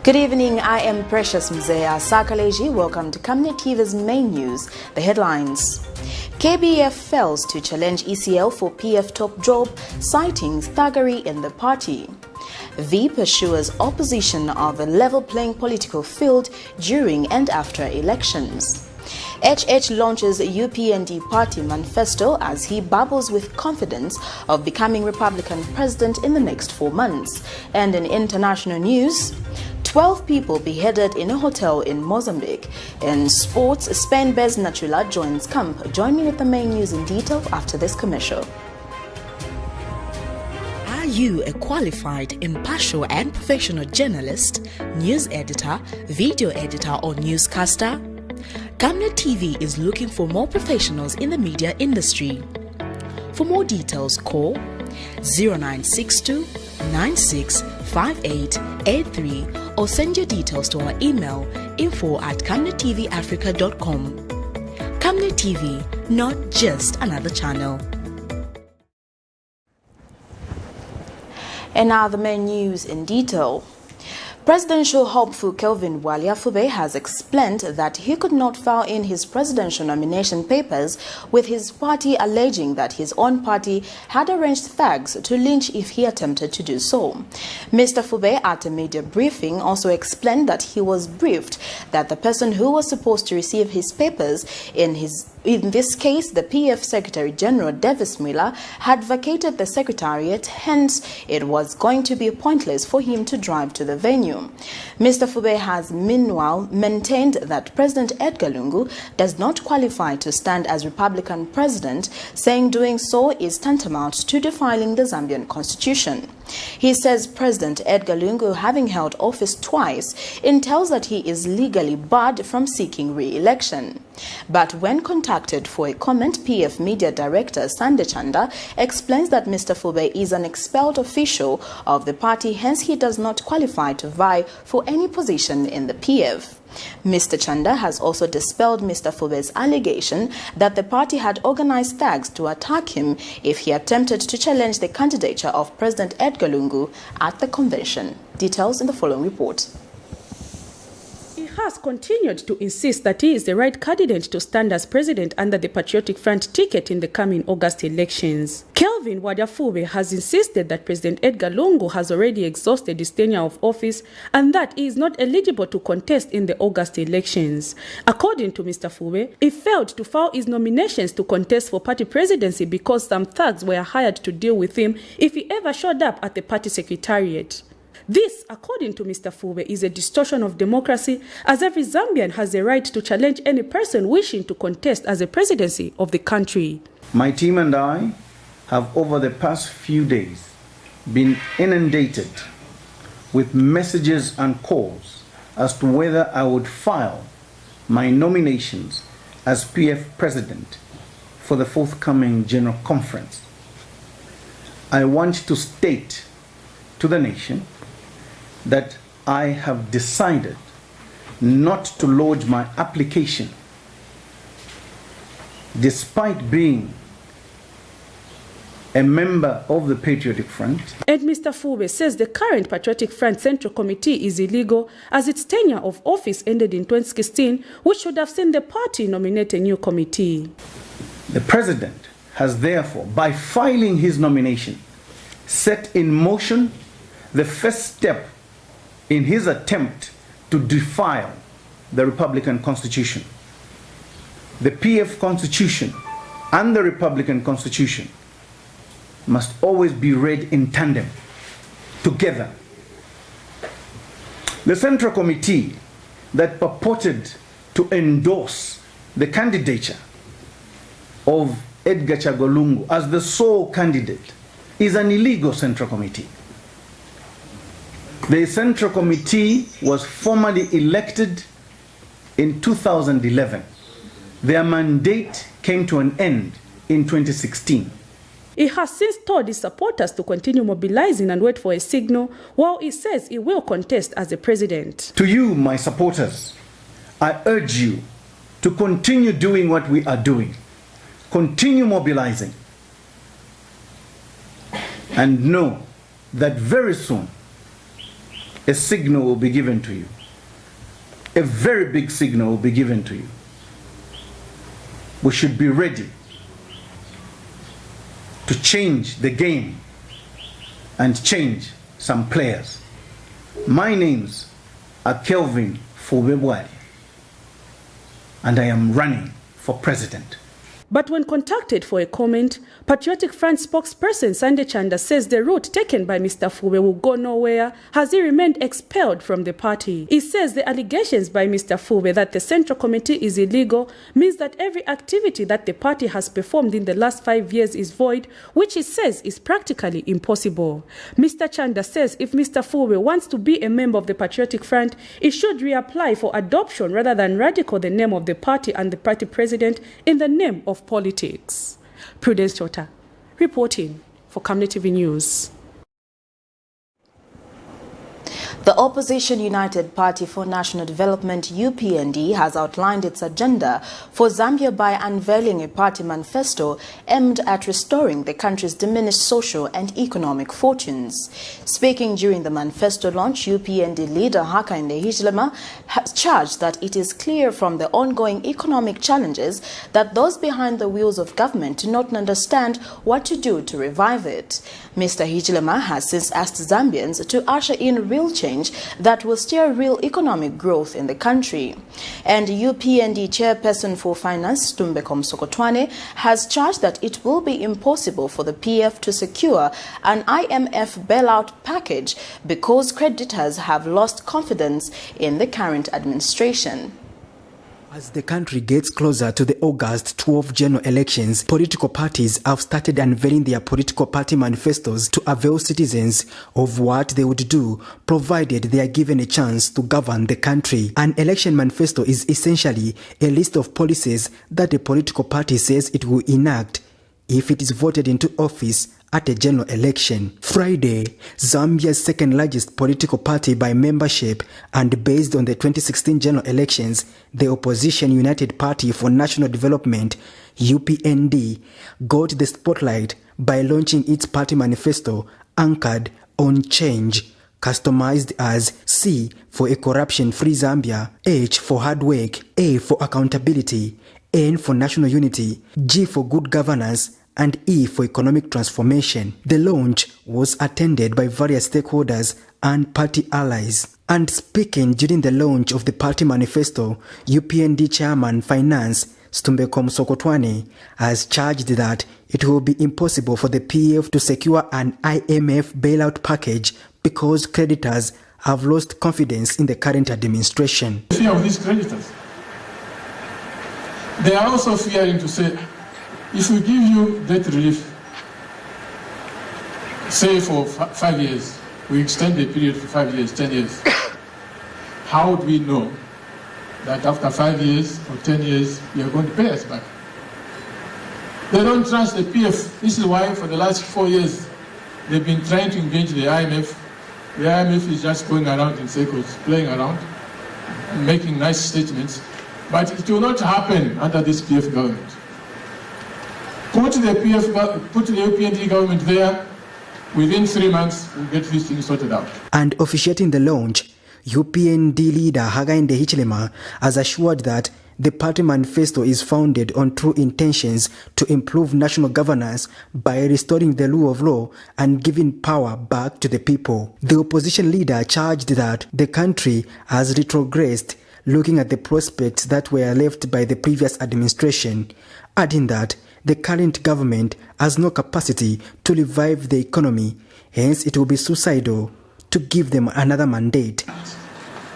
Good evening, I am Precious Mzea Sakaleji. Welcome to Camnet TV's main news. The headlines. KBF fails to challenge ECL for PF top job, citing thuggery in the party. VEEP assures opposition of a level playing political field during and after elections. HH launches UPND party manifesto as he babbles with confidence of becoming Republican president in the next 4 months. And in international news, 12 people beheaded in a hotel in Mozambique. In sports, Spain-based NACHULA joins camp. Join me with the main news in detail after this commercial. Are you a qualified, impartial and professional journalist, news editor, video editor or newscaster? Camnet TV is looking for more professionals in the media industry. For more details, call 0962 965883 or send your details to our email info@camnettvafrica.com. Camnet TV, not just another channel. And now the main news in detail. Presidential hopeful Kelvin Waliafube has explained that he could not file in his presidential nomination papers, with his party alleging that his own party had arranged thugs to lynch if he attempted to do so. Mr. Fube, at a media briefing, also explained that he was briefed that the person who was supposed to receive his papers in this case, the PF Secretary General Davis Miller, had vacated the secretariat, hence it was going to be pointless for him to drive to the venue. Mr. Fube has meanwhile maintained that President Edgar Lungu does not qualify to stand as Republican president, saying doing so is tantamount to defiling the Zambian constitution. He says President Edgar Lungu, having held office twice, entails that he is legally barred from seeking re-election. But when contacted for a comment, PF Media Director Sande Chanda explains that Mr. Fube is an expelled official of the party, hence he does not qualify to vie for any position in the PF. Mr. Chanda has also dispelled Mr. Fube's allegation that the party had organized thugs to attack him if he attempted to challenge the candidature of President Edgar Lungu at the convention. Details in the following report. He has continued to insist that he is the right candidate to stand as president under the Patriotic Front ticket in the coming August elections. Kelvin Waliafube has insisted that President Edgar Lungu has already exhausted his tenure of office and that he is not eligible to contest in the August elections. According to Mr. Fube, he failed to file his nominations to contest for party presidency because some thugs were hired to deal with him if he ever showed up at the party secretariat. This, according to Mr. Fube, is a distortion of democracy, as every Zambian has the right to challenge any person wishing to contest as a presidency of the country. My team and I have over the past few days been inundated with messages and calls as to whether I would file my nominations as PF president for the forthcoming General Conference. I want to state to the nation that I have decided not to lodge my application despite being a member of the Patriotic Front. And Mr. Fube says the current Patriotic Front Central Committee is illegal as its tenure of office ended in 2016, which should have seen the party nominate a new committee. The President has therefore, by filing his nomination, set in motion the first step in his attempt to defile the Republican Constitution. The PF Constitution and the Republican Constitution must always be read in tandem, together. The Central Committee that purported to endorse the candidature of Edgar Lungu as the sole candidate is an illegal Central Committee. The Central Committee was formally elected in 2011. Their mandate came to an end in 2016. He has since told his supporters to continue mobilizing and wait for a signal, while he says he will contest as a president. To you, my supporters, I urge you to continue doing what we are doing. Continue mobilizing. And know that very soon a signal will be given to you. A very big signal will be given to you. We should be ready to change the game and change some players. My names are Kelvin Fubebwali, and I am running for president. But when contacted for a comment, Patriotic Front spokesperson Sande Chanda says the route taken by Mr. Fube will go nowhere as he remained expelled from the party. He says the allegations by Mr. Fube that the Central Committee is illegal means that every activity that the party has performed in the last 5 years is void, which he says is practically impossible. Mr. Chanda says if Mr. Fube wants to be a member of the Patriotic Front, he should reapply for adoption rather than radical the name of the party and the party president in the name of politics. Prudence Chota, reporting for Camnet TV News. The Opposition United Party for National Development UPND has outlined its agenda for Zambia by unveiling a party manifesto aimed at restoring the country's diminished social and economic fortunes. Speaking during the manifesto launch, UPND leader Hakainde Hichilema has charged that it is clear from the ongoing economic challenges that those behind the wheels of government do not understand what to do to revive it. Mr. Hichilema has since asked Zambians to usher in real change that will steer real economic growth in the country. And UPND Chairperson for Finance, Tumbeko Msokotwane, has charged that it will be impossible for the PF to secure an IMF bailout package because creditors have lost confidence in the current administration. As the country gets closer to the August 12 general elections, political parties have started unveiling their political party manifestos to avail citizens of what they would do provided they are given a chance to govern the country. An election manifesto is essentially a list of policies that a political party says it will enact if it is voted into office at a general election. Friday, Zambia's second largest political party by membership and based on the 2016 general elections, the Opposition United Party for National Development, UPND, got the spotlight by launching its party manifesto anchored on change, customized as C for a corruption-free Zambia, H for hard work, A for accountability, N for national unity, G for good governance, and E for economic transformation. The launch was attended by various stakeholders and party allies. And speaking during the launch of the party manifesto, UPND Chairman Finance Tumbeko Msokotwane has charged that it will be impossible for the PF to secure an IMF bailout package because creditors have lost confidence in the current administration. Fear of these creditors. They are also fearing to say, if we give you debt relief, say for 5 years, we extend the period for 5 years, 10 years, how do we know that after 5 years or 10 years, you are going to pay us back? They don't trust the PF. This is why for the last 4 years, they've been trying to engage the IMF. The IMF is just going around in circles, playing around, making nice statements, but it will not happen under this PF government. Put the UPND government there, within 3 months, we'll get these things sorted out. And officiating the launch, UPND leader Hakainde Hichilema has assured that the party manifesto is founded on true intentions to improve national governance by restoring the rule of law and giving power back to the people. The opposition leader charged that the country has retrogressed, looking at the prospects that were left by the previous administration, adding that the current government has no capacity to revive the economy, hence it will be suicidal to give them another mandate.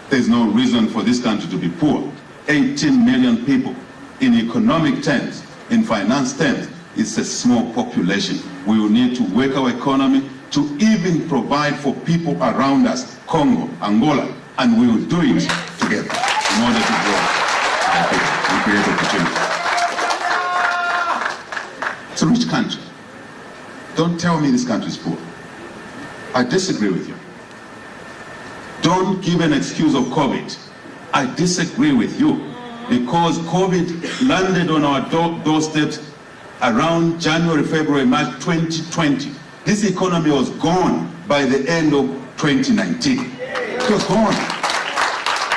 There's no reason for this country to be poor. 18 million people in economic terms, in finance terms, it's a small population. We will need to work our economy to even provide for people around us, Congo, Angola, and we will do it together in order to grow and create opportunity. It's a rich country. Don't tell me this country is poor. I disagree with you. Don't give an excuse of COVID. I disagree with you because COVID landed on our doorstep around January, February, March 2020. This economy was gone by the end of 2019. It was gone.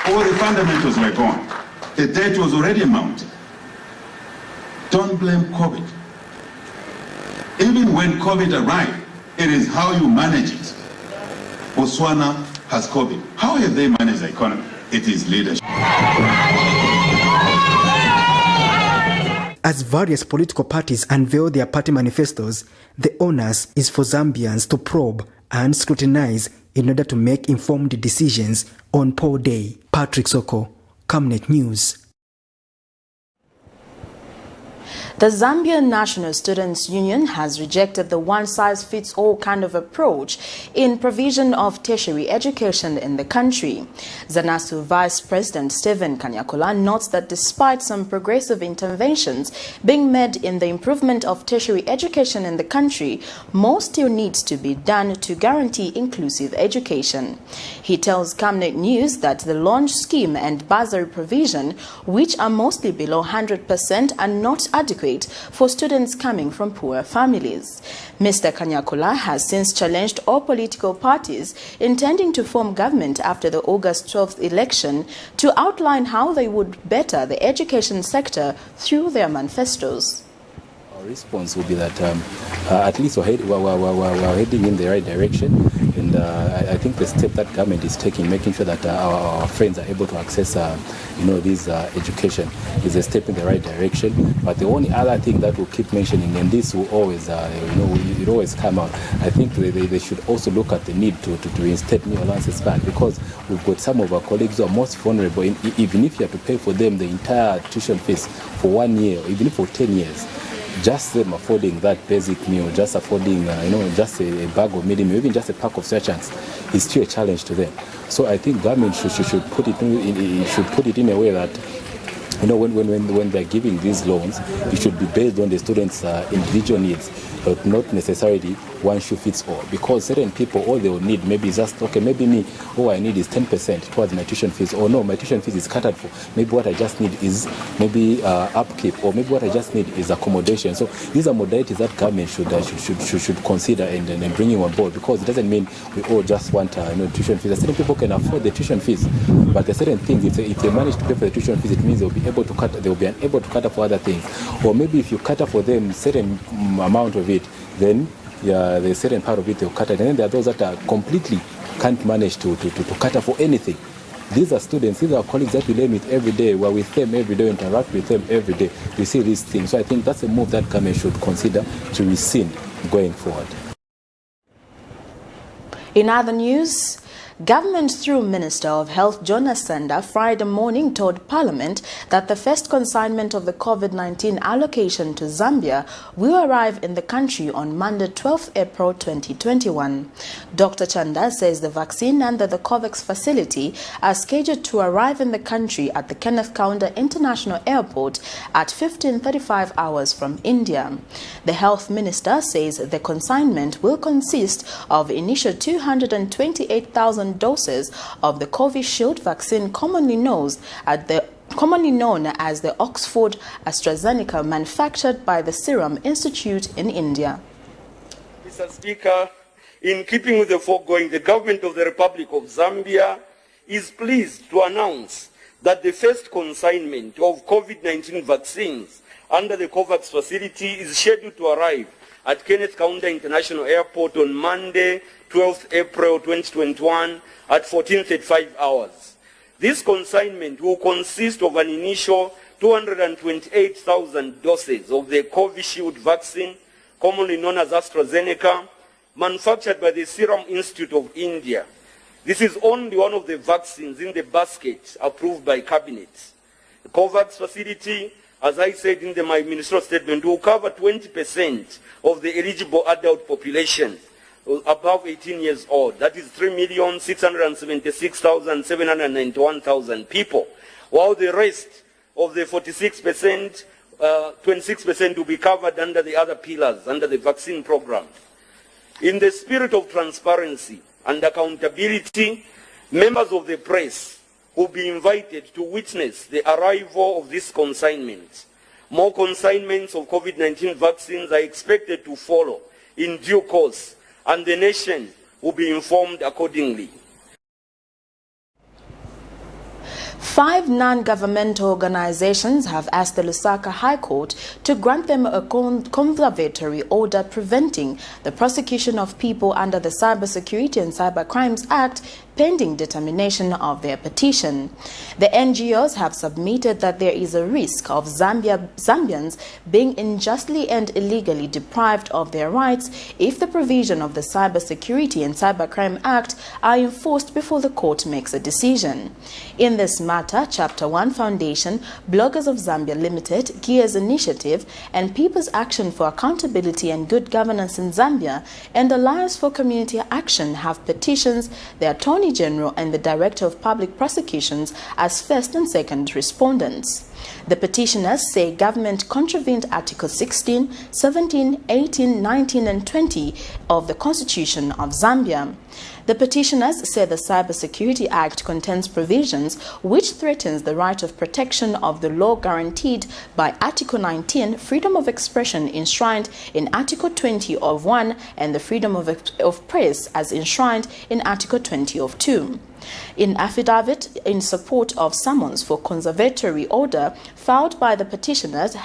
All the fundamentals were gone. The debt was already mounted. Don't blame COVID. Even when COVID arrived, it is how you manage it. Botswana has COVID. How have they managed the economy? It is leadership. As various political parties unveil their party manifestos, the onus is for Zambians to probe and scrutinize in order to make informed decisions on poll day. Patrick Soko, Camnet News. The Zambian National Students' Union has rejected the one-size-fits-all kind of approach in provision of tertiary education in the country. ZANASU Vice President Stephen Kanyakula notes that despite some progressive interventions being made in the improvement of tertiary education in the country, more still needs to be done to guarantee inclusive education. He tells Camnet News that the launch scheme and bursary provision, which are mostly below 100%, are not adequate for students coming from poor families. Mr. Kanyakula has since challenged all political parties intending to form government after the August 12th election to outline how they would better the education sector through their manifestos. Our response will be that at least we're heading in the right direction, and I think the step that government is taking, making sure that our friends are able to access, this education, is a step in the right direction. But the only other thing that we'll keep mentioning, and this will always, it always come out, I think they should also look at the need to reinstate new allowances back, because we've got some of our colleagues who are most vulnerable. Even if you have to pay for them the entire tuition fees for 1 year, or even for 10 years. Just them affording that basic meal, just affording, just a bag of meal, even just a pack of sachets, is still a challenge to them. So I think government should put it in a way that, when they're giving these loans, it should be based on the students' individual needs, but not necessarily one shoe fits all. Because certain people, all they will need maybe is just, okay, maybe me, all I need is 10% towards my tuition fees, or no, my tuition fees is catered for. Maybe what I just need is maybe upkeep, or maybe what I just need is accommodation. So these are modalities that government should consider and bringing on board, because it doesn't mean we all just want tuition fees. Certain people can afford the tuition fees, but there are certain things, if they manage to pay for the tuition fees, it means they'll be unable to cater for other things. Or maybe if you cater for them certain amount of it, then there's a certain part of it they'll cater. And then there are those that are completely can't manage to cater for anything. These are students, these are colleagues that we learn with every day. We're with them every day, interact with them every day. We see these things. So I think that's a move that government should consider to rescind going forward. In other news, government through Minister of Health Jonas Sanda Friday morning told Parliament that the first consignment of the COVID-19 allocation to Zambia will arrive in the country on Monday, 12th April 2021. Dr. Chanda says the vaccine under the COVAX facility are scheduled to arrive in the country at the Kenneth Kaunda International Airport at 15:35 hours from India. The Health Minister says the consignment will consist of initial 228,000 doses of the Covishield vaccine commonly known as the Oxford AstraZeneca, manufactured by the Serum Institute in India. Mr. Speaker, in keeping with the foregoing, the government of the Republic of Zambia is pleased to announce that the first consignment of COVID-19 vaccines under the COVAX facility is scheduled to arrive at Kenneth Kaunda International Airport on Monday, 12th April 2021 at 14:35 hours. This consignment will consist of an initial 228,000 doses of the Covishield vaccine, commonly known as AstraZeneca, manufactured by the Serum Institute of India. This is only one of the vaccines in the basket approved by Cabinet. The COVAX facility, as I said in my ministerial statement, will cover 20% of the eligible adult population above 18 years old. That is 3,676,791 people, while the rest of the 46%, 26% will be covered under the other pillars, under the vaccine program. In the spirit of transparency and accountability, members of the press will be invited to witness the arrival of this consignment. More consignments of COVID-19 vaccines are expected to follow in due course, and the nation will be informed accordingly. 5 non-governmental organizations have asked the Lusaka High Court to grant them a conservatory order preventing the prosecution of people under the Cybersecurity and Cybercrimes Act pending determination of their petition. The NGOs have submitted that there is a risk of Zambians being unjustly and illegally deprived of their rights if the provision of the Cybersecurity and Cybercrime Act are enforced before the court makes a decision. In this matter, Chapter 1 Foundation, Bloggers of Zambia Limited, Gears Initiative, and People's Action for Accountability and Good Governance in Zambia and Alliance for Community Action have petitions the Attorney General and the Director of Public Prosecutions as first and second respondents. The petitioners say government contravened Article 16, 17, 18, 19 and 20 of the Constitution of Zambia. The petitioners say the Cybersecurity Act contains provisions which threatens the right of protection of the law guaranteed by Article 19, freedom of expression enshrined in Article 20 of 1 and the freedom of press as enshrined in Article 20 of 2. In affidavit in support of summons for conservatory order filed by the petitioners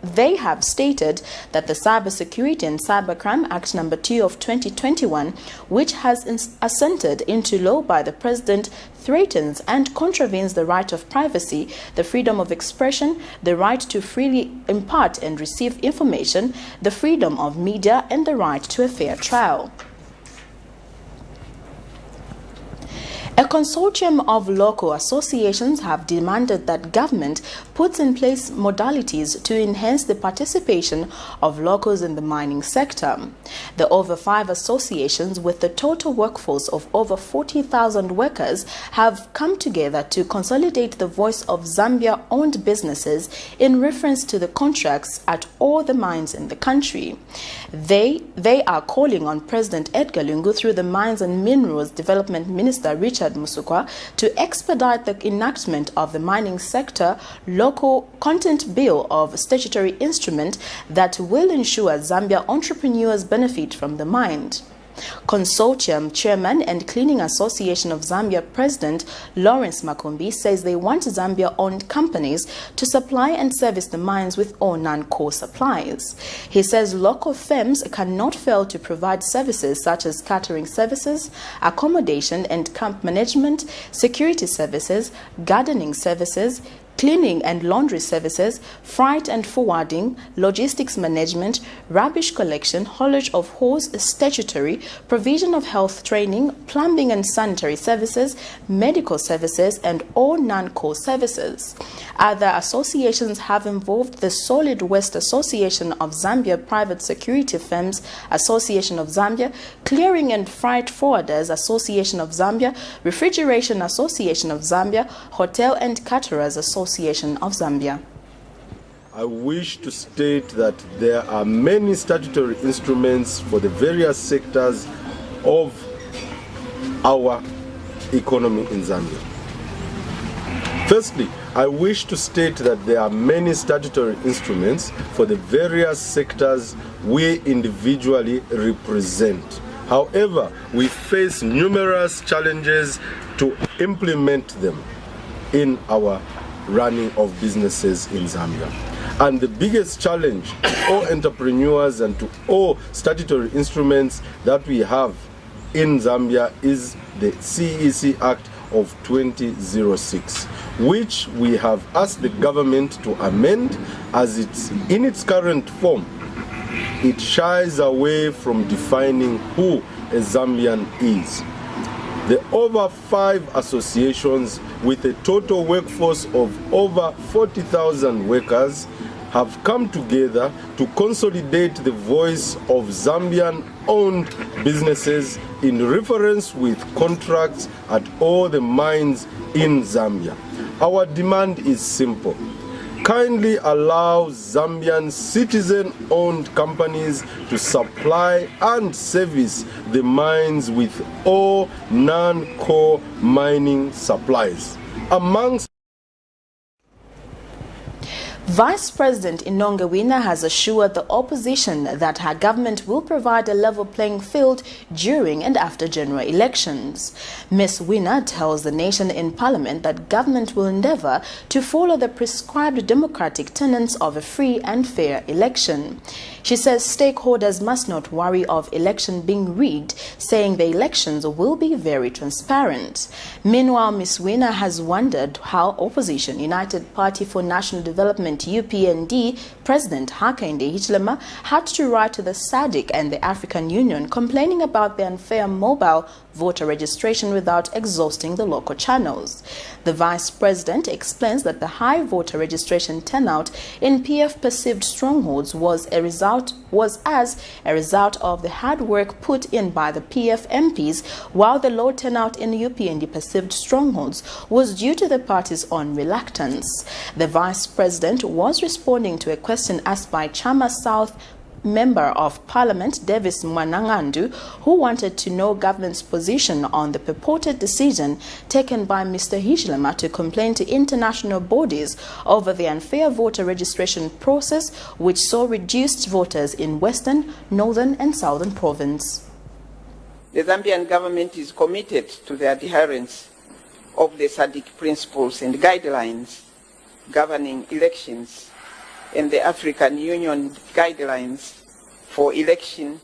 they have stated that the Cybersecurity and Cybercrime Act No. 2 of 2021, which has assented into law by the President, threatens and contravenes the right of privacy, the freedom of expression, the right to freely impart and receive information, the freedom of media, and the right to a fair trial. A consortium of local associations have demanded that government puts in place modalities to enhance the participation of locals in the mining sector. The over 5 associations with the total workforce of over 40,000 workers have come together to consolidate the voice of Zambia-owned businesses in reference to the contracts at all the mines in the country. They are calling on President Edgar Lungu through the Mines and Minerals Development Minister Richard Musukwa to expedite the enactment of the mining sector local content bill of statutory instrument that will ensure Zambia entrepreneurs benefit from the mine. Consortium Chairman and Cleaning Association of Zambia President Lawrence Makumbi says they want Zambia-owned companies to supply and service the mines with all non-core supplies. He says local firms cannot fail to provide services such as catering services, accommodation and camp management, security services, gardening services, cleaning and laundry services, freight and forwarding, logistics management, rubbish collection, haulage of hose, statutory, provision of health training, plumbing and sanitary services, medical services, and all non-core services. Other associations have involved the Solid Waste Association of Zambia, Private Security Firms Association of Zambia, Clearing and Freight Forwarders Association of Zambia, Refrigeration Association of Zambia, Hotel and Caterers Association of Zambia. I wish to state that there are many statutory instruments for the various sectors of our economy in Zambia. Firstly, I wish to state that there are many statutory instruments for the various sectors we individually represent. However, we face numerous challenges to implement them in our running of businesses in Zambia. And the biggest challenge to all entrepreneurs and to all statutory instruments that we have in Zambia is the CEC Act of 2006, which we have asked the government to amend as it's in its current form. It shies away from defining who a Zambian is. The over 5 associations with a total workforce of over 40,000 workers have come together to consolidate the voice of Zambian-owned businesses in reference with contracts at all the mines in Zambia. Our demand is simple. Kindly allow Zambian citizen-owned companies to supply and service the mines with all non-core mining supplies. Amongst Vice President Inonge Wina has assured the opposition that her government will provide a level playing field during and after general elections. Ms. Wina tells the nation in Parliament that government will endeavour to follow the prescribed democratic tenets of a free and fair election. She says stakeholders must not worry of election being rigged, saying the elections will be very transparent. Meanwhile, Ms. Wina has wondered how opposition United Party for National Development UPND President Hakainde Hichilema had to write to the SADC and the African Union complaining about the unfair mobile voter registration without exhausting the local channels. The Vice President explains that the high voter registration turnout in PF perceived strongholds was as a result of the hard work put in by the PF MPs, while the low turnout in UPND perceived strongholds was due to the party's own reluctance. The Vice President was responding to a question asked by Chama South Member of Parliament Davis Mwanangandu, who wanted to know government's position on the purported decision taken by Mr. Hichilema to complain to international bodies over the unfair voter registration process, which saw reduced voters in Western, Northern and Southern Province. The Zambian government is committed to the adherence of the SADC principles and guidelines governing elections and the African Union guidelines for election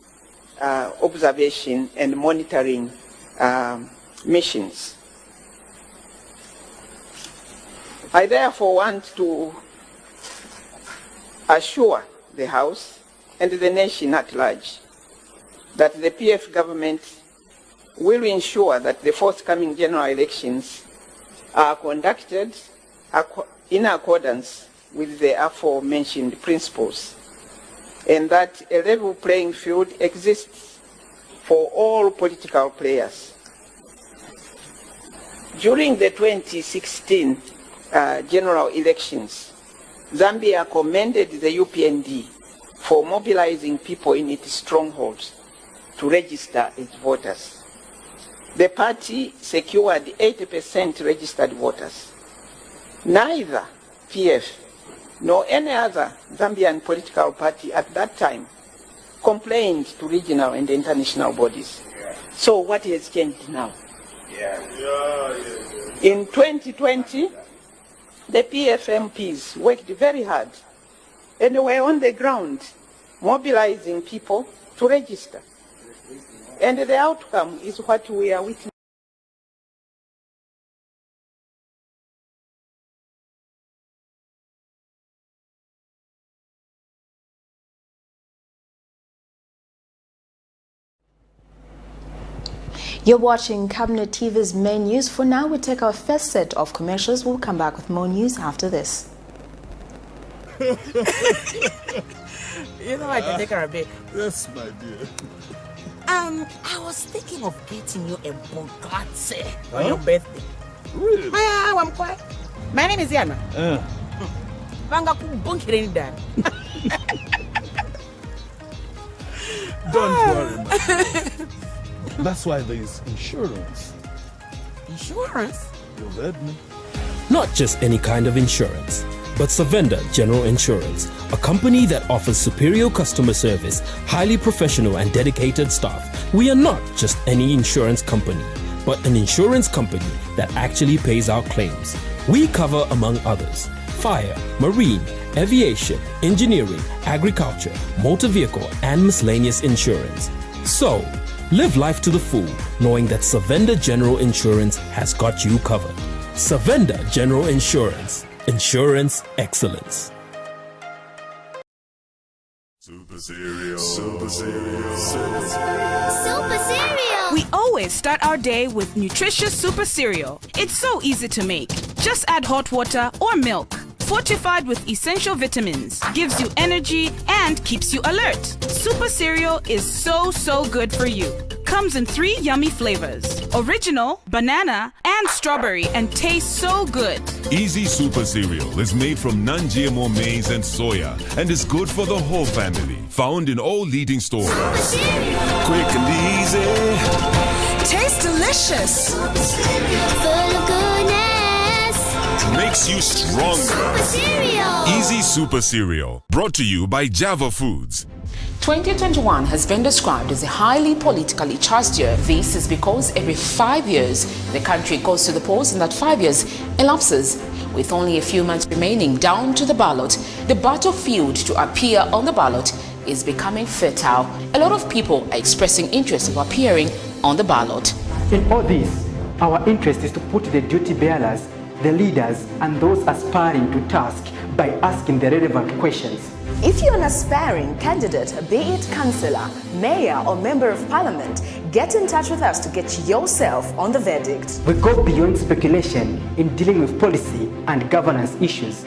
observation and monitoring missions. I therefore want to assure the House and the nation at large that the PF government will ensure that the forthcoming general elections are conducted in accordance with the aforementioned principles, and that a level playing field exists for all political players. During the 2016 general elections, Zambia commended the UPND for mobilizing people in its strongholds to register its voters. The party secured 80% registered voters. Neither PF nor any other Zambian political party at that time complained to regional and international bodies. So what has changed now? In 2020, the PF MPs worked very hard and were on the ground mobilizing people to register. And the outcome is what we are witnessing. You're watching Camnet TV's main news. For now, we take our first set of commercials. We'll come back with more news after this. You know I can take her a bit. Yes, my dear. I was thinking of getting you a Bugatti on your birthday. Really? I'm quiet. My name is Yana. Don't worry, my dear. That's why there is insurance. Insurance? You've heard me. Not just any kind of insurance, but Savenda General Insurance, a company that offers superior customer service, highly professional and dedicated staff. We are not just any insurance company, but an insurance company that actually pays our claims. We cover, among others, fire, marine, aviation, engineering, agriculture, motor vehicle, and miscellaneous insurance. So, live life to the full, knowing that Savenda General Insurance has got you covered. Savenda General Insurance. Insurance excellence. Super cereal. Super cereal. Super cereal. Super cereal. We always start our day with nutritious super cereal. It's so easy to make. Just add hot water or milk. Fortified with essential vitamins, gives you energy and keeps you alert. Super cereal is so good for you. Comes in 3 yummy flavors: original, banana, and strawberry, and tastes so good. Easy Super Cereal is made from non-GMO maize and soya and is good for the whole family. Found in all leading stores. Quick and easy. Tastes delicious. Full of goodness. Make makes you stronger. Super Cereal! Easy Super Cereal. Brought to you by Java Foods. 2021 has been described as a highly politically charged year. This is because every 5 years the country goes to the polls, and that 5 years elapses. With only a few months remaining down to the ballot, the battlefield to appear on the ballot is becoming fertile. A lot of people are expressing interest of appearing on the ballot. In all this, our interest is to put the duty bearers, the leaders, and those aspiring to task by asking the relevant questions. If you're an aspiring candidate, be it councillor, mayor, or member of parliament, get in touch with us to get yourself on the verdict. We go beyond speculation in dealing with policy and governance issues.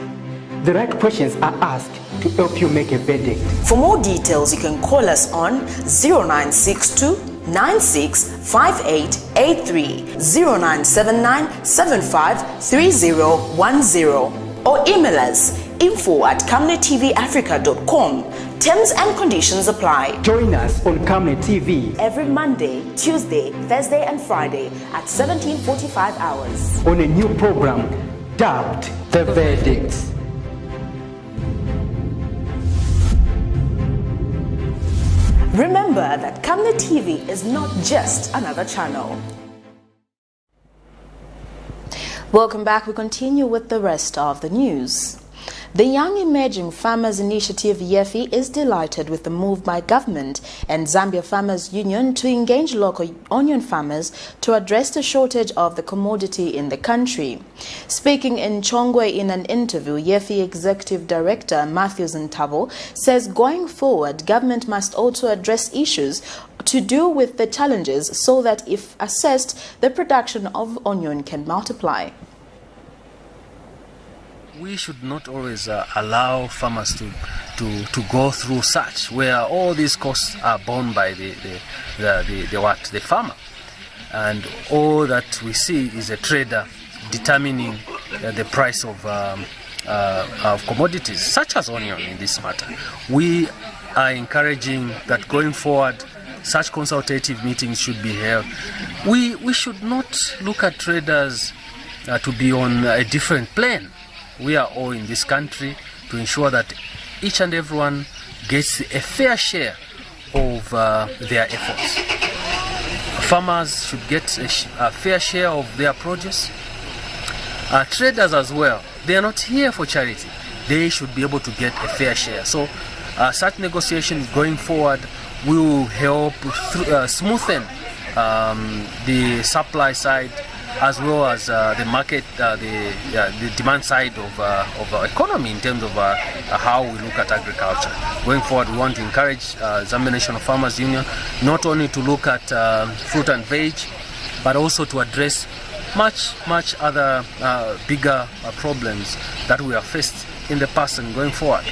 The right questions are asked to help you make a verdict. For more details, you can call us on 0962 965883, 0979 753010, or email us info@camnettvafrica.com. Terms and conditions apply. Join us on Camnet TV every Monday, Tuesday, Thursday, and Friday at 17:45 hours on a new program dubbed The Verdict. Remember that Camnet TV is not just another channel. Welcome back. We continue with the rest of the news. The Young Emerging Farmers Initiative YEFI is delighted with the move by government and Zambia Farmers Union to engage local onion farmers to address the shortage of the commodity in the country. Speaking in Chongwe in an interview, YEFI Executive Director Matthews Ntabo says going forward, government must also address issues to do with the challenges so that if assessed, the production of onion can multiply. We should not always allow farmers to go through such where all these costs are borne by the farmer, and all that we see is a trader determining the price of commodities such as onion. In this matter, we are encouraging that going forward such consultative meetings should be held. We should not look at traders to be on a different plane. We are all in this country to ensure that each and everyone gets a fair share of their efforts. Farmers should get a fair share of their produce. Traders as well, they are not here for charity. They should be able to get a fair share. So such negotiations going forward will help smoothen the supply side as well as the market, the demand side of our economy in terms of how we look at agriculture. Going forward, we want to encourage Zambia National Farmers Union not only to look at fruit and veg, but also to address much other bigger problems that we have faced in the past and going forward.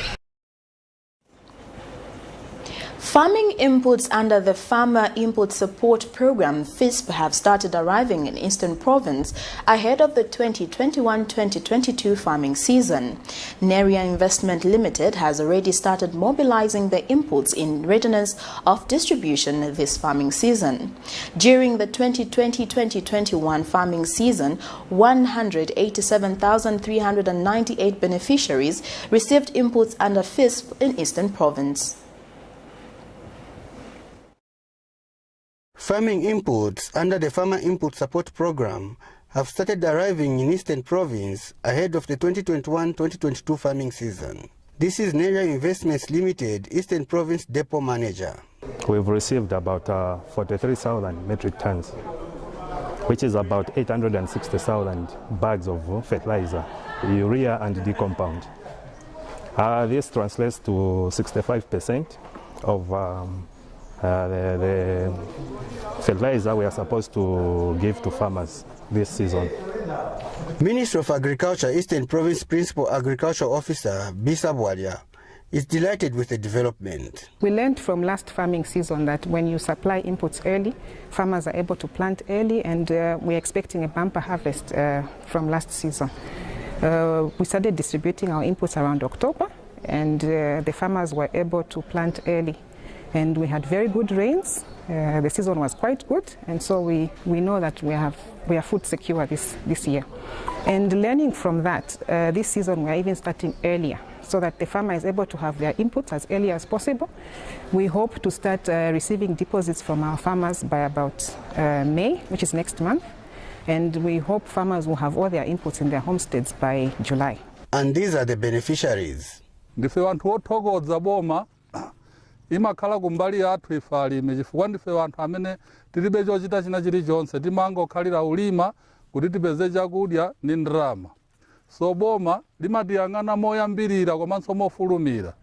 Farming inputs under the Farmer Input Support Program (VEEP) have started arriving in Eastern Province ahead of the 2021-2022 farming season. Neria Investment Limited has already started mobilizing the inputs in readiness of distribution this farming season. During the 2020-2021 farming season, 187,398 beneficiaries received inputs under VEEP in Eastern Province. Farming inputs under the Farmer Input Support Program have started arriving in Eastern Province ahead of the 2021-2022 farming season. This is Neria Investments Limited, Eastern Province Depot Manager. We've received about 43,000 metric tons, which is about 860,000 bags of fertilizer, urea and D-compound. This translates to 65% of the fertilizer we are supposed to give to farmers this season. Minister of Agriculture, Eastern Province Principal Agricultural Officer Bisa Bwalia is delighted with the development. We learned from last farming season that when you supply inputs early, farmers are able to plant early, and we're expecting a bumper harvest from last season. We started distributing our inputs around October, and the farmers were able to plant early. and we had very good rains. The season was quite good, and so we know that we are food secure this year. And learning from that, this season we are even starting earlier, so that the farmer is able to have their inputs as early as possible. We hope to start receiving deposits from our farmers by about May, which is next month, and we hope farmers will have all their inputs in their homesteads by July. And these are the beneficiaries. Ndife wantu othokoza boma imakhala kumbali yathu ife alimi chifukwa ndife wanthu amene tilibe chochita china chilichonse timangokhalira ulima kuti tipeze chakudya ndi ndalama. So boma limatiyang'ana moyambirira komanso mofulumira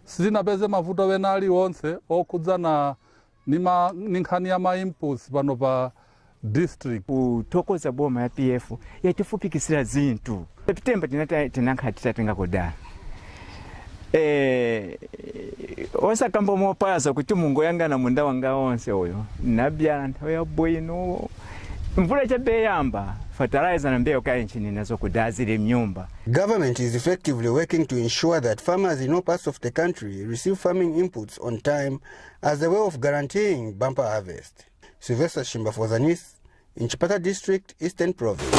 sitinapeze mavuto wena aliwonse okhudzana ni nkhani ya ma-inputs pano pa district. Kuthokoza boma ya PF yatifupikisira zinthu titemba tinankhati tatenga kodala osakamba mopasa kuti mungoyangana munda wanga onse oyo nabyala nthawi yabwino mvula chapeyamba fertilizer na mbewu kaya nchini nazo kudazile mnyumba. Government is effectively working to ensure that farmers in all parts of the country receive farming inputs on time as a way of guaranteeing bumper harvest. Sylvester Shimba for the News in Chipata District, Eastern Province.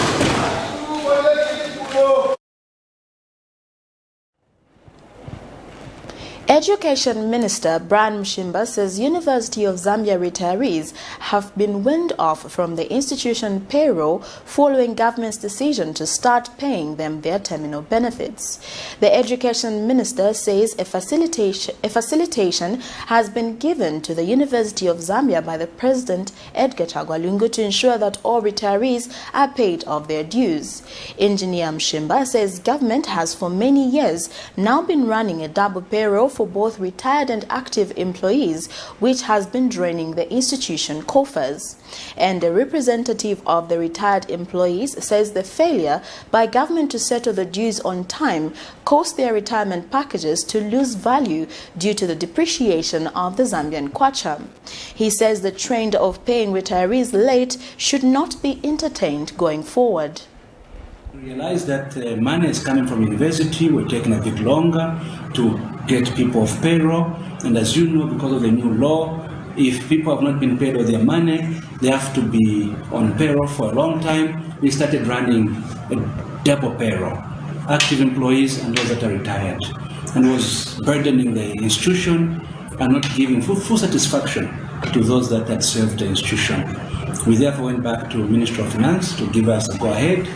Education Minister Brian Mshimba says University of Zambia retirees have been weaned off from the institution payroll following government's decision to start paying them their terminal benefits. The Education Minister says a facilitation has been given to the University of Zambia by the President Edgar Chagwa Lungu to ensure that all retirees are paid off their dues. Engineer Mshimba says government has for many years now been running a double payroll for both retired and active employees, which has been draining the institution coffers. And a representative of the retired employees says the failure by government to settle the dues on time caused their retirement packages to lose value due to the depreciation of the Zambian kwacha. He says the trend of paying retirees late should not be entertained going forward. We realize that money is coming from university. We're taking a bit longer to get people off payroll. And as you know, because of the new law, if people have not been paid all their money, they have to be on payroll for a long time. We started running a double payroll, active employees and those that are retired. And it was burdening the institution and not giving full satisfaction to those that had served the institution. We therefore went back to Ministry of Finance to give us a go-ahead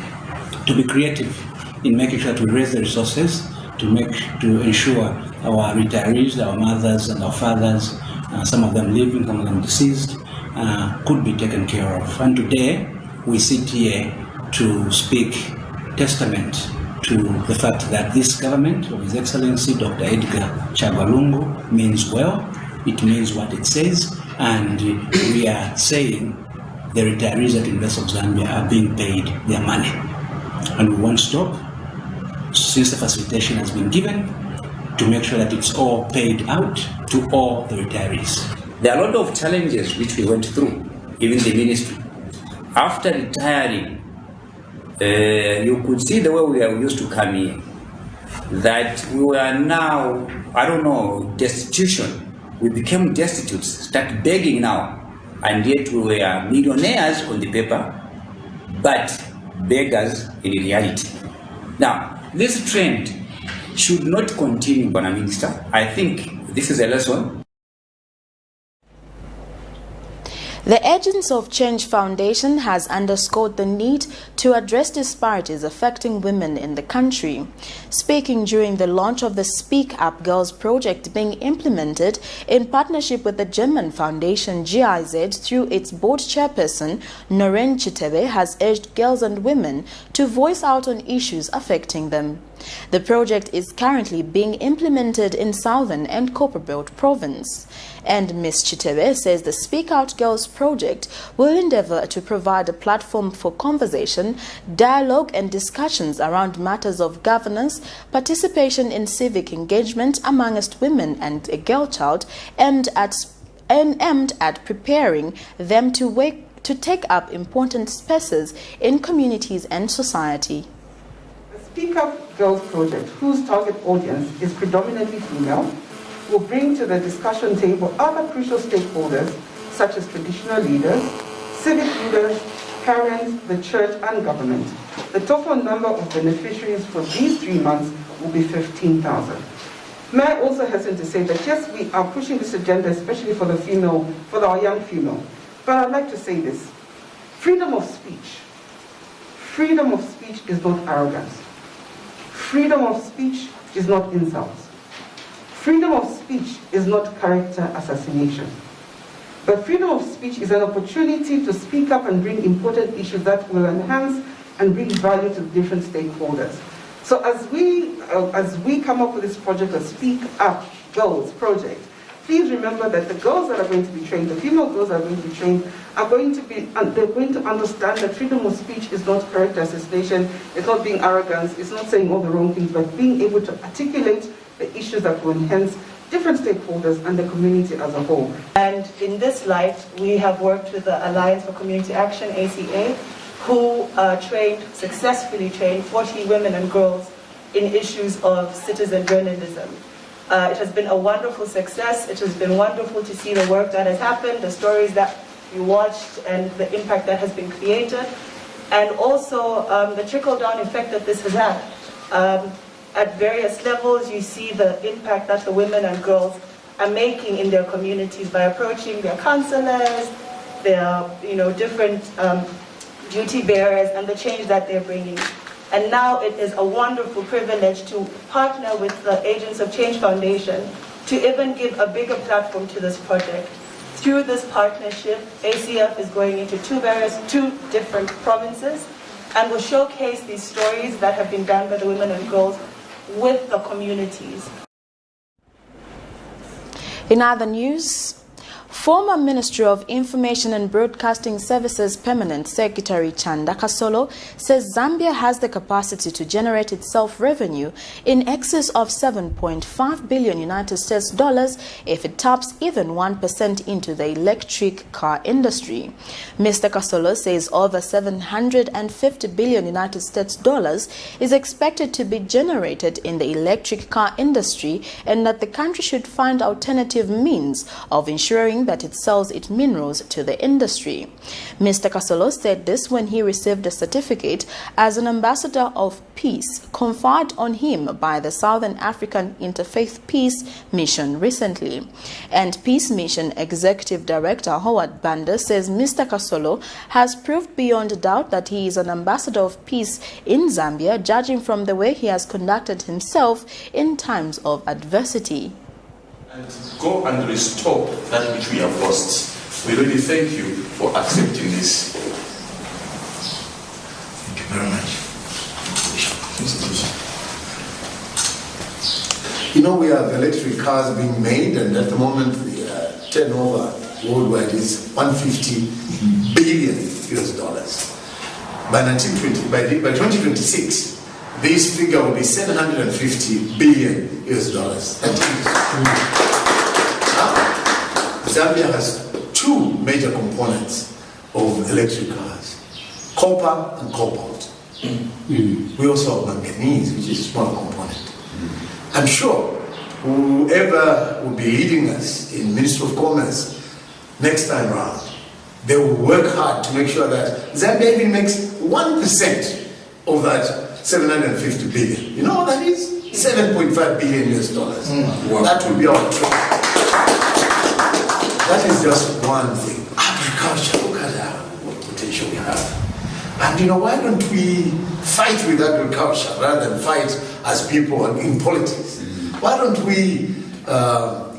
to be creative in making sure that we raise the resources to ensure our retirees, our mothers and our fathers, some of them living, some of them deceased, could be taken care of. And today we sit here to speak testament to the fact that this government of His Excellency Dr. Edgar Chagwa Lungu means well, it means what it says, and we are saying the retirees at University of Zambia are being paid their money. And we won't stop since the facilitation has been given to make sure that it's all paid out to all the retirees. There are a lot of challenges which we went through, even the ministry. After retiring, you could see the way we used to come here, that we were now, destitution. We became destitute, started begging now, and yet we were millionaires on the paper, but beggars in reality. Now, this trend should not continue, Bwana Minister. I think this is a lesson. The Agents of Change Foundation has underscored the need to address disparities affecting women in the country. Speaking during the launch of the Speak Up Girls project being implemented in partnership with the German foundation GIZ through its board chairperson, Noreen Chitebe has urged girls and women to voice out on issues affecting them. The project is currently being implemented in Southern and Copperbelt Province. And Ms. Chitebe says the Speak Out Girls project will endeavor to provide a platform for conversation, dialogue and discussions around matters of governance, participation in civic engagement amongst women and a girl child, aimed at preparing them to take up important spaces in communities and society. The Speak Up Girls project, whose target audience is predominantly female, will bring to the discussion table other crucial stakeholders, such as traditional leaders, civic leaders, parents, the church, and government. The total number of beneficiaries for these 3 months will be 15,000. May I also hasten to say that yes, we are pushing this agenda, especially for our young female. But I'd like to say this: freedom of speech is not arrogance. Freedom of speech is not insults. Freedom of speech is not character assassination. But freedom of speech is an opportunity to speak up and bring important issues that will enhance and bring value to different stakeholders. So as we come up with this project, a Speak Up Girls project, please remember that the girls that are going to be trained, the female girls that are going to be trained, they're going to understand that freedom of speech is not character assassination, it's not being arrogant, it's not saying all the wrong things, but being able to articulate the issues that will enhance different stakeholders and the community as a whole. And in this light, we have worked with the Alliance for Community Action, ACA, who successfully trained 40 women and girls in issues of citizen journalism. It has been a wonderful success. It has been wonderful to see the work that has happened, the stories that you watched, and the impact that has been created, and also the trickle-down effect that this has had. At various levels, you see the impact that the women and girls are making in their communities by approaching their counselors, their different duty bearers, and the change that they're bringing. And now it is a wonderful privilege to partner with the Agents of Change Foundation to even give a bigger platform to this project. Through this partnership, ACF is going into 2 different provinces and will showcase these stories that have been done by the women and girls with the communities. In other news, former Ministry of Information and Broadcasting Services Permanent Secretary Chanda Kasolo says Zambia has the capacity to generate itself revenue in excess of $7.5 billion United States dollars if it taps even 1% into the electric car industry. Mr. Kasolo says over $750 billion United States dollars is expected to be generated in the electric car industry, and that the country should find alternative means of ensuring that it sells its minerals to the industry. Mr. Kasolo said this when he received a certificate as an ambassador of peace conferred on him by the Southern African Interfaith Peace Mission recently. And Peace Mission Executive Director Howard Banda says Mr. Kasolo has proved beyond doubt that he is an ambassador of peace in Zambia, judging from the way he has conducted himself in times of adversity. And go and restore that which we have lost. We really thank you for accepting this. Thank you very much. You know, we have electric cars being made, and at the moment the turnover worldwide is 150 billion US dollars. By 2026, this figure will be 750 billion US dollars. That is Zambia has 2 major components of electric cars: copper and cobalt. We also have manganese, which is a small component. I'm sure whoever will be leading us in Ministry of Commerce next time around, they will work hard to make sure that Zambia even makes 1% of that 750 billion. You know what that is? 7.5 billion US dollars. Wow. That will be our trade. That is just one thing. Agriculture, look at what potential we have. And you know, why don't we fight with agriculture rather than fight as people in politics? Why don't we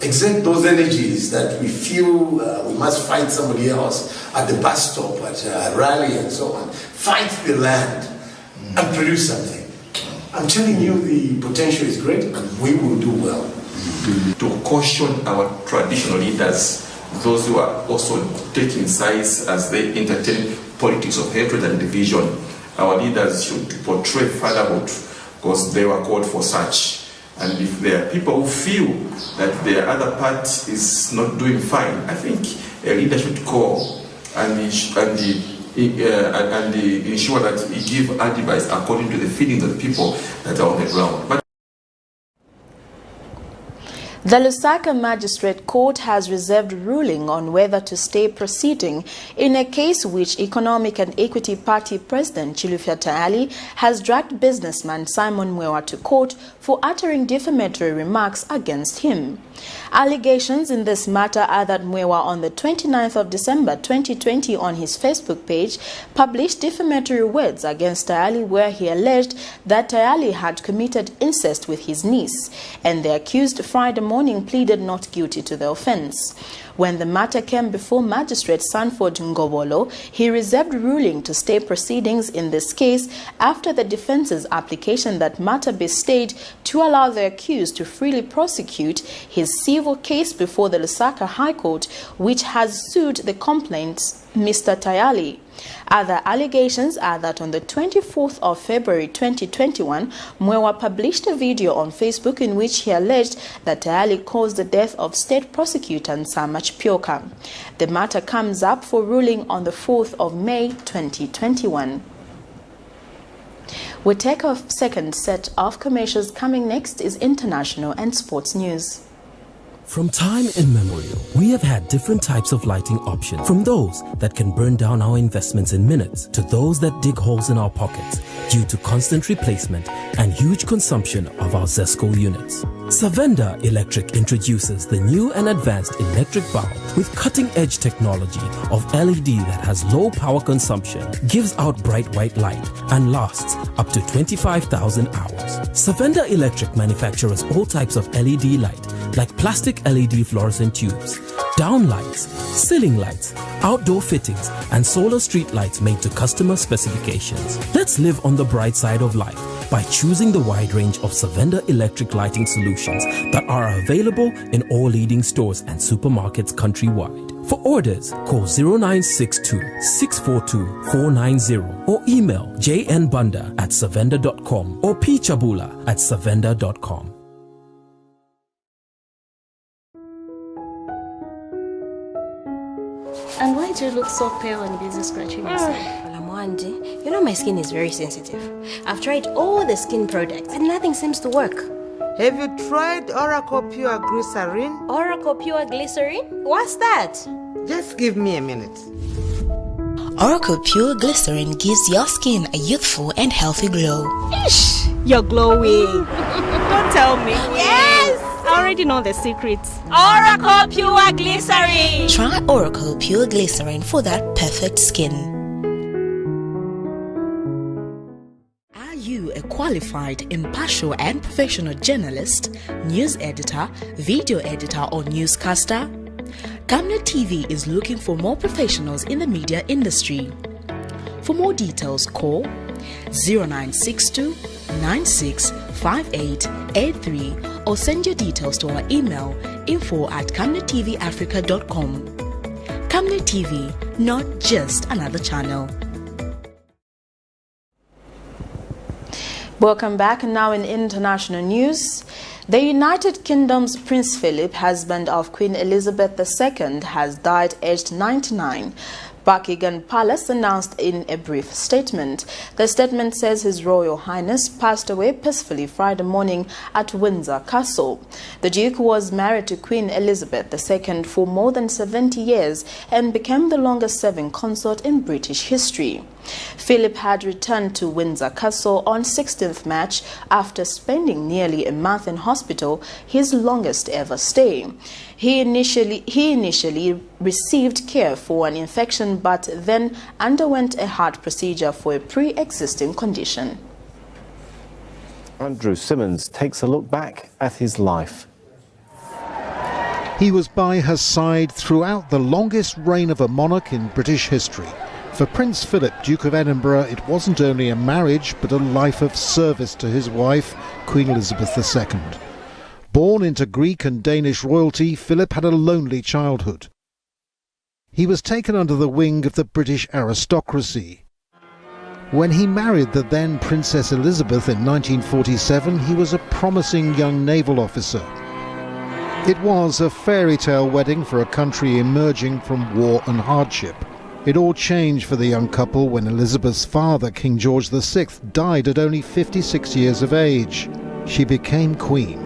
exert those energies that we feel we must fight somebody else at the bus stop, at a rally and so on. Fight the land and produce something. I'm telling you, the potential is great and we will do well. To caution our traditional leaders, those who are also taking sides as they entertain politics of hatred and division, our leaders should portray fatherhood because they were called for such. And if there are people who feel that their other part is not doing fine, I think a leader should call and ensure that he give advice according to the feelings of people that are on the ground. But The Lusaka Magistrate Court has reserved ruling on whether to stay proceeding in a case which Economic and Equity Party President Chilufya Tayali has dragged businessman Simon Mwewa to court for uttering defamatory remarks against him. Allegations in this matter are that Mwewa on the 29th of December 2020 on his Facebook page published defamatory words against Tayali where he alleged that Tayali had committed incest with his niece, and the accused Friday morning pleaded not guilty to the offense. When the matter came before Magistrate Sanford Ngobolo, he reserved ruling to stay proceedings in this case after the defense's application that matter be stayed to allow the accused to freely prosecute his civil case before the Lusaka High Court, which has sued the complainant, Mr. Tayali. Other allegations are that on the 24th of February 2021, Mwewa published a video on Facebook in which he alleged that Tayali caused the death of State Prosecutor Nsama Chipyoka. The matter comes up for ruling on the 4th of May 2021. We take our second set of commercials. Coming next is international and sports news. From time immemorial, we have had different types of lighting options, from those that can burn down our investments in minutes to those that dig holes in our pockets due to constant replacement and huge consumption of our Zesco units. Savenda Electric introduces the new and advanced electric bulb with cutting-edge technology of LED that has low power consumption, gives out bright white light, and lasts up to 25,000 hours. Savenda Electric manufactures all types of LED light, like plastic LED fluorescent tubes, down lights, ceiling lights, outdoor fittings, and solar street lights made to customer specifications. Let's live on the bright side of life by choosing the wide range of Savenda electric lighting solutions that are available in all leading stores and supermarkets countrywide. For orders, call 0962 642 490 or email jnbunda@savenda.com or pchabula@savenda.com. And why do you look so pale and busy scratching yourself? Alamwandi, you know my skin is very sensitive. I've tried all the skin products and nothing seems to work. Have you tried Oracle Pure Glycerin? Oracle Pure Glycerin? What's that? Just give me a minute. Oracle Pure Glycerin gives your skin a youthful and healthy glow. Ish, you're glowing. Don't tell me. Yes! I already know the secrets. Oracle Pure Glycerin! Try Oracle Pure Glycerin for that perfect skin. Are you a qualified, impartial and professional journalist, news editor, video editor or newscaster? Camnet TV is looking for more professionals in the media industry. For more details, call 0962 965883 or send your details to our email info@camnettvafrica.com. Camnet TV, not just another channel. Welcome back. And now in international news, the United Kingdom's Prince Philip, husband of Queen Elizabeth II, has died aged 99. Buckingham Palace announced in a brief statement. The statement says His Royal Highness passed away peacefully Friday morning at Windsor Castle. The Duke was married to Queen Elizabeth II for more than 70 years and became the longest-serving consort in British history. Philip had returned to Windsor Castle on 16th March after spending nearly a month in hospital, his longest ever stay. He initially received care for an infection but then underwent a heart procedure for a pre-existing condition. Andrew Simmons takes a look back at his life. He was by her side throughout the longest reign of a monarch in British history. For Prince Philip, Duke of Edinburgh, it wasn't only a marriage but a life of service to his wife, Queen Elizabeth II. Born into Greek and Danish royalty, Philip had a lonely childhood. He was taken under the wing of the British aristocracy. When he married the then Princess Elizabeth in 1947, he was a promising young naval officer. It was a fairy tale wedding for a country emerging from war and hardship. It all changed for the young couple when Elizabeth's father, King George VI, died at only 56 years of age. She became queen,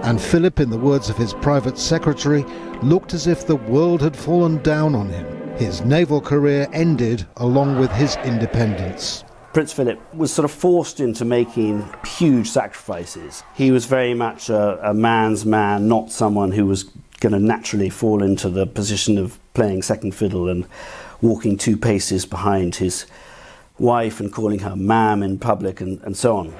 And Philip, in the words of his private secretary, looked as if the world had fallen down on him. His naval career ended along with his independence. Prince Philip was sort of forced into making huge sacrifices. He was very much a man's man, not someone who was going to naturally fall into the position of playing second fiddle and walking 2 paces behind his wife and calling her ma'am in public and so on.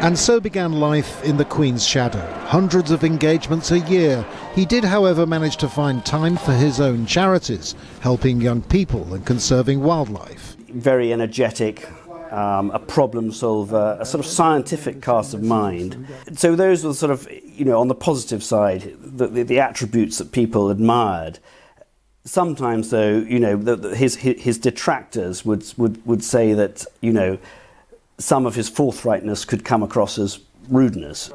And so began life in the Queen's shadow. Hundreds of engagements a year. He did, however, manage to find time for his own charities, helping young people and conserving wildlife. Very energetic, a problem solver, a sort of scientific cast of mind. So those were sort of, on the positive side, the attributes that people admired. Sometimes, though, his detractors would say that, some of his forthrightness could come across as rudeness.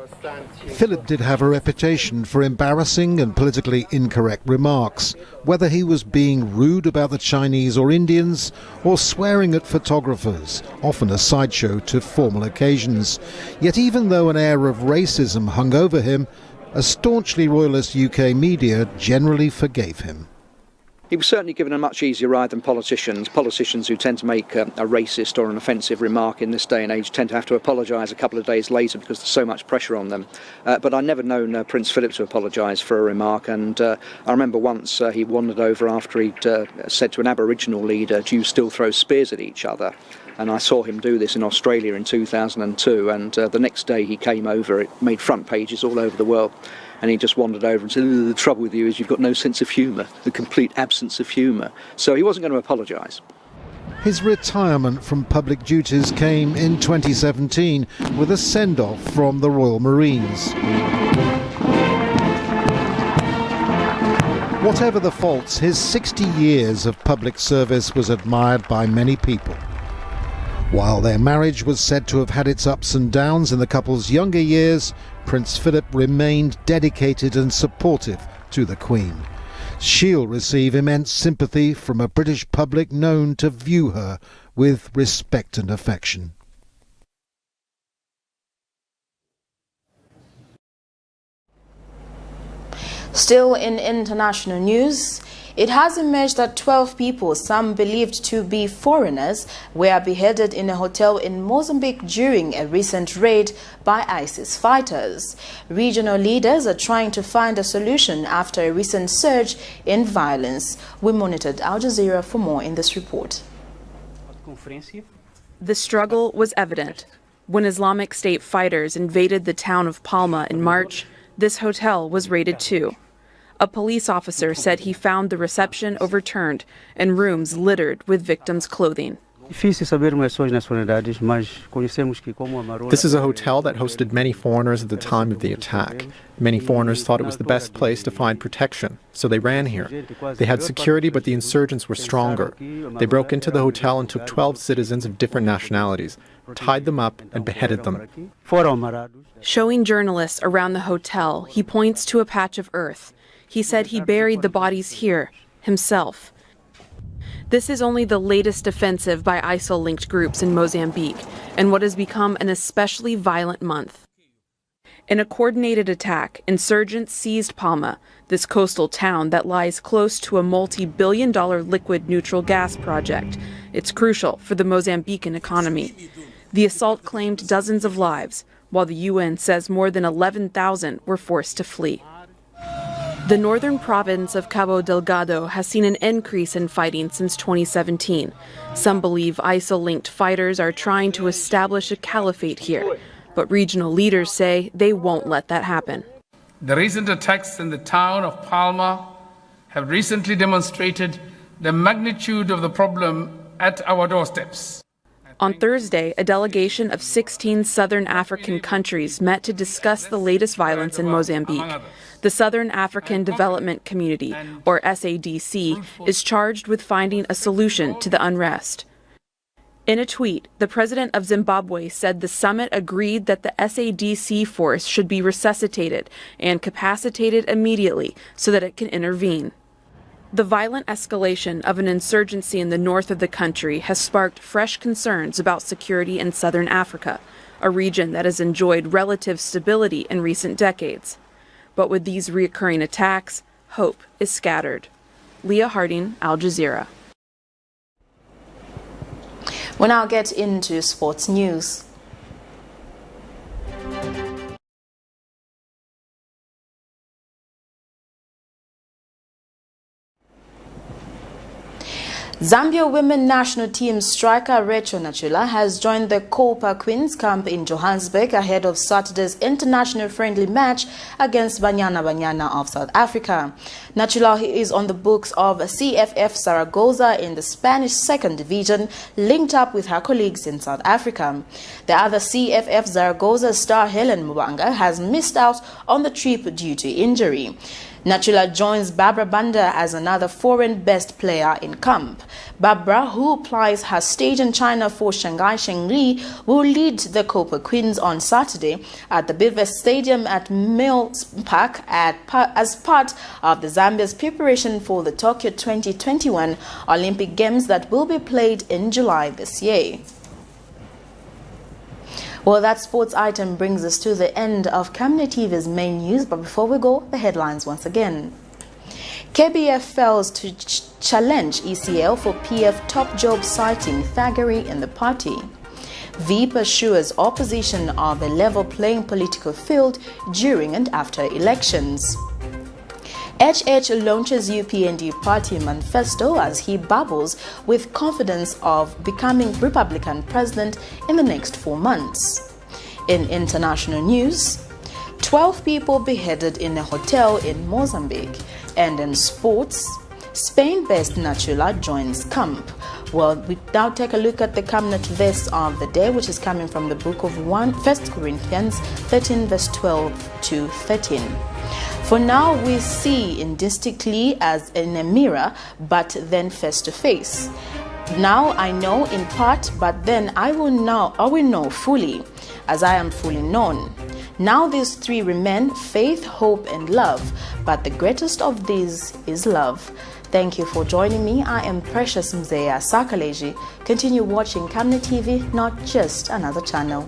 Philip did have a reputation for embarrassing and politically incorrect remarks, whether he was being rude about the Chinese or Indians, or swearing at photographers, often a sideshow to formal occasions. Yet even though an air of racism hung over him, a staunchly royalist UK media generally forgave him. He was certainly given a much easier ride than politicians who tend to make a racist or an offensive remark in this day and age tend to have to apologise a couple of days later because there's so much pressure on them. But I've never known Prince Philip to apologise for a remark, and I remember once he wandered over after he'd said to an Aboriginal leader, "Do you still throw spears at each other?" And I saw him do this in Australia in 2002, and the next day he came over, it made front pages all over the world. And he just wandered over and said, "The trouble with you is you've got no sense of humour, the complete absence of humour." So he wasn't going to apologise. His retirement from public duties came in 2017 with a send-off from the Royal Marines. Whatever the faults, his 60 years of public service was admired by many people. While their marriage was said to have had its ups and downs in the couple's younger years, Prince Philip remained dedicated and supportive to the Queen. She'll receive immense sympathy from a British public known to view her with respect and affection. Still in international news, it has emerged that 12 people, some believed to be foreigners, were beheaded in a hotel in Mozambique during a recent raid by ISIS fighters. Regional leaders are trying to find a solution after a recent surge in violence. We monitored Al Jazeera for more in this report. The struggle was evident. When Islamic State fighters invaded the town of Palma in March, this hotel was raided too. A police officer said he found the reception overturned and rooms littered with victims' clothing. This is a hotel that hosted many foreigners at the time of the attack. Many foreigners thought it was the best place to find protection, so they ran here. They had security, but the insurgents were stronger. They broke into the hotel and took 12 citizens of different nationalities, tied them up, and beheaded them. Showing journalists around the hotel, he points to a patch of earth. He said he buried the bodies here, himself. This is only the latest offensive by ISIL-linked groups in Mozambique, and what has become an especially violent month. In a coordinated attack, insurgents seized Palma, this coastal town that lies close to a multi-billion-dollar liquid neutral gas project. It's crucial for the Mozambican economy. The assault claimed dozens of lives, while the UN says more than 11,000 were forced to flee. The northern province of Cabo Delgado has seen an increase in fighting since 2017. Some believe ISIL-linked fighters are trying to establish a caliphate here, but regional leaders say they won't let that happen. The recent attacks in the town of Palma have recently demonstrated the magnitude of the problem at our doorsteps. On Thursday, a delegation of 16 southern African countries met to discuss the latest violence in Mozambique. The Southern African Development Community, or SADC, is charged with finding a solution to the unrest. In a tweet, the president of Zimbabwe said the summit agreed that the SADC force should be resuscitated and capacitated immediately so that it can intervene. The violent escalation of an insurgency in the north of the country has sparked fresh concerns about security in southern Africa, a region that has enjoyed relative stability in recent decades. But with these recurring attacks, hope is scattered. Leah Harding, Al Jazeera. We'll now get into sports news. Zambia women national team striker Rachel NACHULA has joined the Copa Queens camp in Johannesburg ahead of Saturday's international friendly match against Banyana Banyana of South Africa. NACHULA is on the books of CFF Zaragoza in the Spanish 2nd Division, linked up with her colleagues in South Africa. The other CFF Zaragoza star Helen Mubanga has missed out on the trip due to injury. NACHULA joins Barbara Banda as another foreign best player in camp. Barbara, who plies her stage in China for Shanghai Shengli, will lead the Copa Queens on Saturday at the Bidvest Stadium at Mills Park as part of the Zambia's preparation for the Tokyo 2021 Olympic Games that will be played in July this year. Well, that sports item brings us to the end of Camnet TV's main news, but before we go, the headlines once again. KBF fails to challenge ECL for PF top job citing thuggery in the party. VEEP assures opposition of a level playing political field during and after elections. HH launches UPND party manifesto as he babbles with confidence of becoming Republican president in the next 4 months. In international news, 12 people beheaded in a hotel in Mozambique. And in sports, Spain-based NACHULA joins camp. Well, we now take a look at the Camnet verse of the day, which is coming from the book of 1 Corinthians 13 verse 12 to 13. For now, we see indistinctly as in a mirror, but then face to face. Now I know in part, but then I will know fully, as I am fully known. Now these three remain: faith, hope, and love. But the greatest of these is love. Thank you for joining me. I am Precious Mzeya Sakaleji. Continue watching Camnet TV, not just another channel.